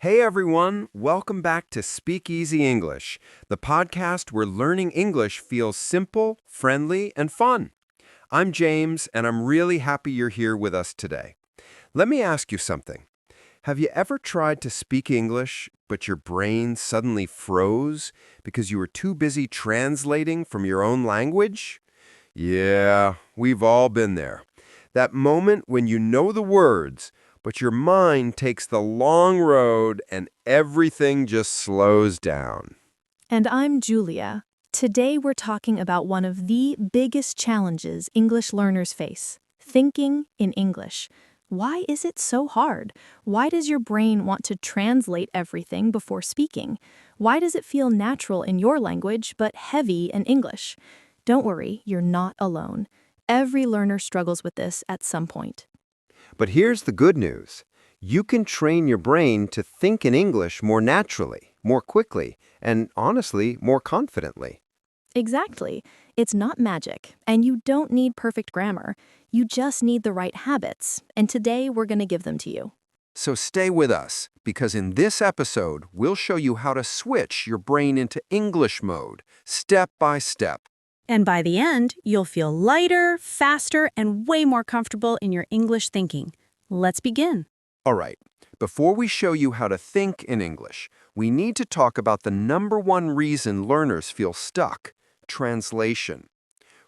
Hey everyone, welcome back to SpeakEasy English, the podcast where learning English feels simple, friendly, and fun. I'm James, and I'm really happy you're here with us today. Let me ask you something. Have you ever tried to speak English, but your brain suddenly froze because you were too busy translating from your own language? Yeah, we've all been there. That moment when you know the words, but your mind takes the long road and everything just slows down. And I'm Julia. Today we're talking about one of the biggest challenges English learners face, thinking in English. Why is it so hard? Why does your brain want to translate everything before speaking? Why does it feel natural in your language but heavy in English? Don't worry, you're not alone. Every learner struggles with this at some point. But here's the good news. You can train your brain to think in English more naturally, more quickly, and honestly, more confidently. Exactly. It's not magic, and you don't need perfect grammar. You just need the right habits, and today we're going to give them to you. So stay with us, because in this episode, we'll show you how to switch your brain into English mode, step by step. And by the end, you'll feel lighter, faster, and way more comfortable in your English thinking. Let's begin. All right, before we show you how to think in English, we need to talk about the number one reason learners feel stuck: translation.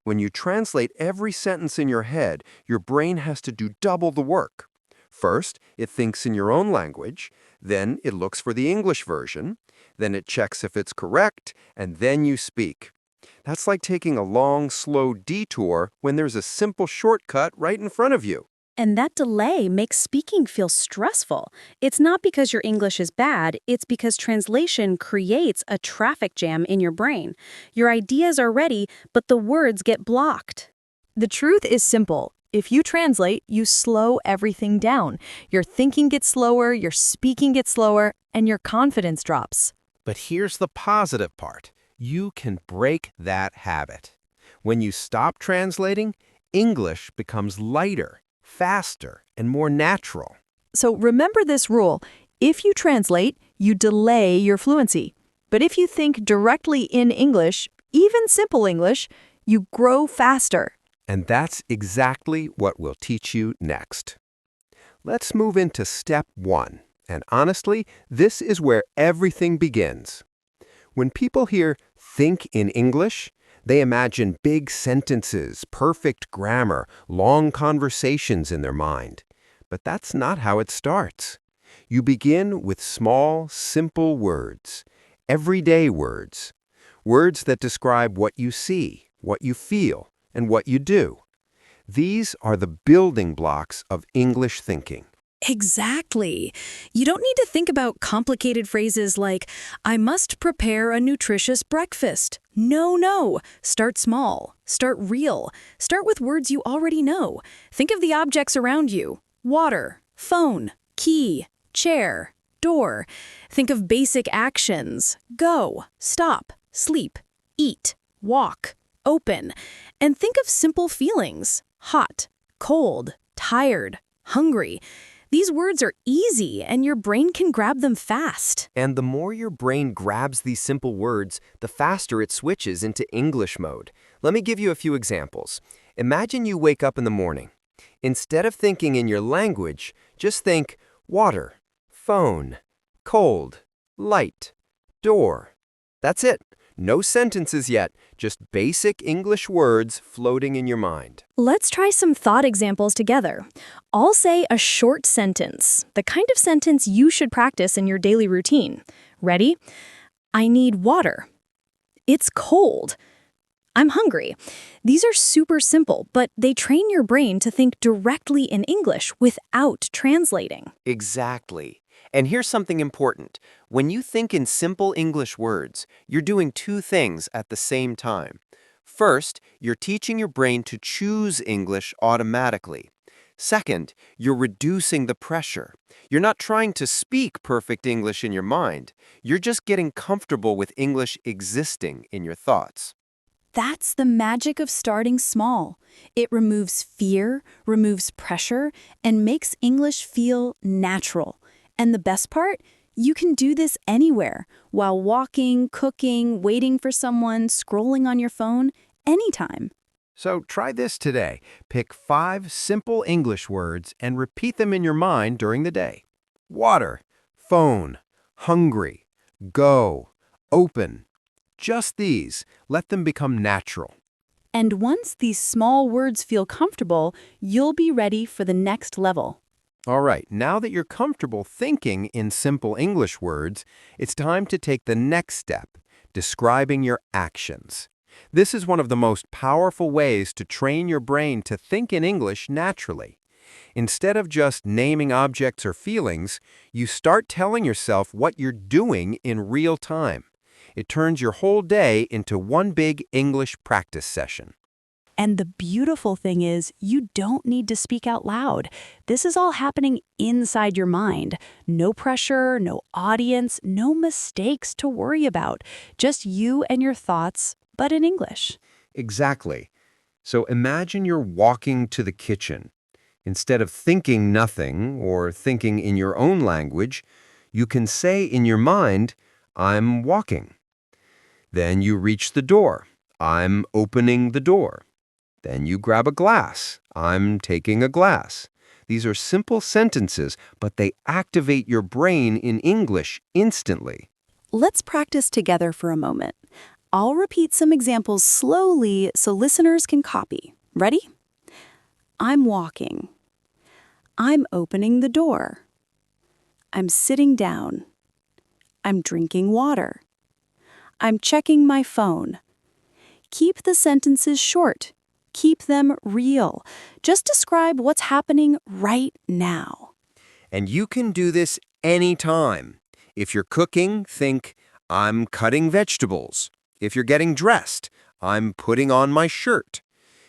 When you translate every sentence in your head, your brain has to do double the work. First, it thinks in your own language, then it looks for the English version, then it checks if it's correct, and then you speak. That's like taking a long, slow detour when there's a simple shortcut right in front of you. And that delay makes speaking feel stressful. It's not because your English is bad, it's because translation creates a traffic jam in your brain. Your ideas are ready, but the words get blocked. The truth is simple. If you translate, you slow everything down. Your thinking gets slower, your speaking gets slower, and your confidence drops. But here's the positive part. You can break that habit. When you stop translating, English becomes lighter, faster, and more natural. So remember this rule. If you translate, you delay your fluency. But if you think directly in English, even simple English, you grow faster. And that's exactly what we'll teach you next. Let's move into step one. And honestly, this is where everything begins. When people hear think in English, they imagine big sentences, perfect grammar, long conversations in their mind. But that's not how it starts. You begin with small, simple words, everyday words, words that describe what you see, what you feel, and what you do. These are the building blocks of English thinking. Exactly. You don't need to think about complicated phrases like, I must prepare a nutritious breakfast. No. Start small. Start real. Start with words you already know. Think of the objects around you. Water, phone, key, chair, door. Think of basic actions. Go, stop, sleep, eat, walk, open. And think of simple feelings. Hot, cold, tired, hungry. These words are easy, and your brain can grab them fast. And the more your brain grabs these simple words, the faster it switches into English mode. Let me give you a few examples. Imagine you wake up in the morning. Instead of thinking in your language, just think water, phone, cold, light, door. That's it. No sentences yet, just basic English words floating in your mind. Let's try some thought examples together. I'll say a short sentence, the kind of sentence you should practice in your daily routine. Ready? I need water. It's cold. I'm hungry. These are super simple, but they train your brain to think directly in English without translating. Exactly. And here's something important. When you think in simple English words, you're doing two things at the same time. First, you're teaching your brain to choose English automatically. Second, you're reducing the pressure. You're not trying to speak perfect English in your mind. You're just getting comfortable with English existing in your thoughts. That's the magic of starting small. It removes fear, removes pressure, and makes English feel natural. And the best part? You can do this anywhere, while walking, cooking, waiting for someone, scrolling on your phone, anytime. So try this today. Pick 5 simple English words and repeat them in your mind during the day. Water, phone, hungry, go, open. Just these. Let them become natural. And once these small words feel comfortable, you'll be ready for the next level. All right, now that you're comfortable thinking in simple English words, it's time to take the next step, describing your actions. This is one of the most powerful ways to train your brain to think in English naturally. Instead of just naming objects or feelings, you start telling yourself what you're doing in real time. It turns your whole day into one big English practice session. And the beautiful thing is, you don't need to speak out loud. This is all happening inside your mind. No pressure, no audience, no mistakes to worry about. Just you and your thoughts, but in English. Exactly. So imagine you're walking to the kitchen. Instead of thinking nothing or thinking in your own language, you can say in your mind, I'm walking. Then you reach the door. I'm opening the door. Then you grab a glass. I'm taking a glass. These are simple sentences, but they activate your brain in English instantly. Let's practice together for a moment. I'll repeat some examples slowly so listeners can copy. Ready? I'm walking. I'm opening the door. I'm sitting down. I'm drinking water. I'm checking my phone. Keep the sentences short. Keep them real. Just describe what's happening right now. And you can do this anytime. If you're cooking, think, I'm cutting vegetables. If you're getting dressed, I'm putting on my shirt.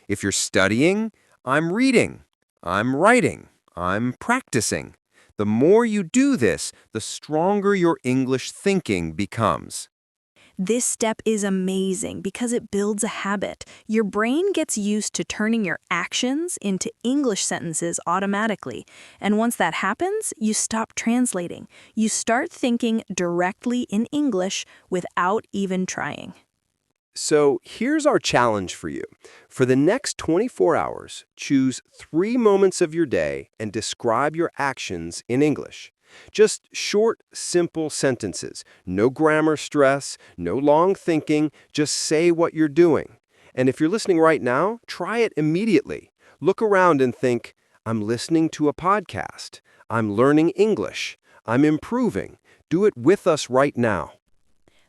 If you're studying, I'm reading. I'm writing. I'm practicing. The more you do this, the stronger your English thinking becomes. This step is amazing because it builds a habit. Your brain gets used to turning your actions into English sentences automatically. And once that happens, you stop translating. You start thinking directly in English without even trying. So here's our challenge for you. For the next 24 hours, choose 3 moments of your day and describe your actions in English. Just short, simple sentences. No grammar stress, no long thinking, just say what you're doing. And if you're listening right now, try it immediately. Look around and think, I'm listening to a podcast. I'm learning English. I'm improving. Do it with us right now.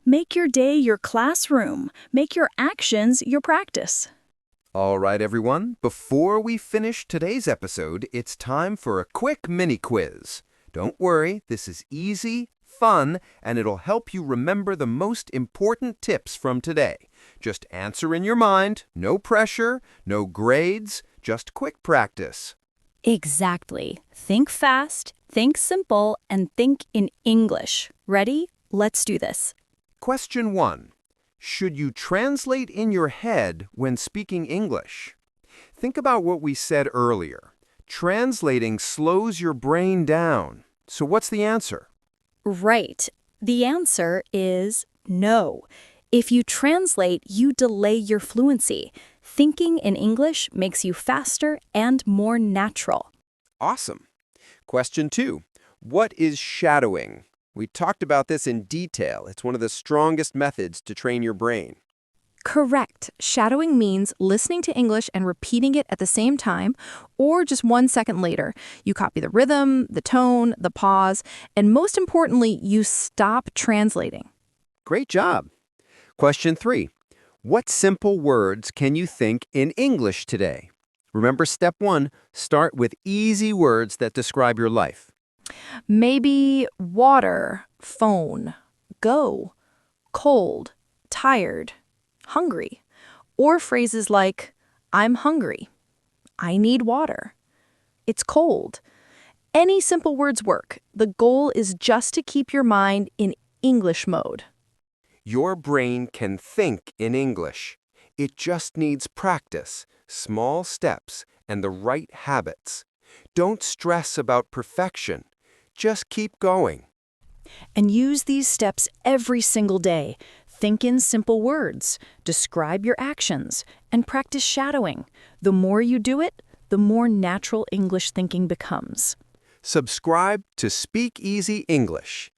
Make your day your classroom. Make your actions your practice. All right, everyone. Before we finish today's episode, it's time for a quick mini quiz. Don't worry, this is easy, fun, and it'll help you remember the most important tips from today. Just answer in your mind, no pressure, no grades, just quick practice. Exactly. Think fast, think simple, and think in English. Ready? Let's do this. Question 1. Should you translate in your head when speaking English? Think about what we said earlier. Translating slows your brain down. So what's the answer? Right. The answer is no. If you translate, you delay your fluency. Thinking in English makes you faster and more natural. Awesome. Question 2. What is shadowing? We talked about this in detail. It's one of the strongest methods to train your brain. Correct. Shadowing means listening to English and repeating it at the same time, or just 1 second later. You copy the rhythm, the tone, the pause, and most importantly, you stop translating. Great job. Question 3. What simple words can you think in English today? Remember step 1, start with easy words that describe your life. Maybe water, phone, go, cold, tired, hungry. Or phrases like, I'm hungry, I need water, it's cold. Any simple words work. The goal is just to keep your mind in English mode. Your brain can think in English. It just needs practice, small steps, and the right habits. Don't stress about perfection. Just keep going. And use these steps every single day. Think in simple words, describe your actions, and practice shadowing. The more you do it, the more natural English thinking becomes. Subscribe to SpeakEasy English.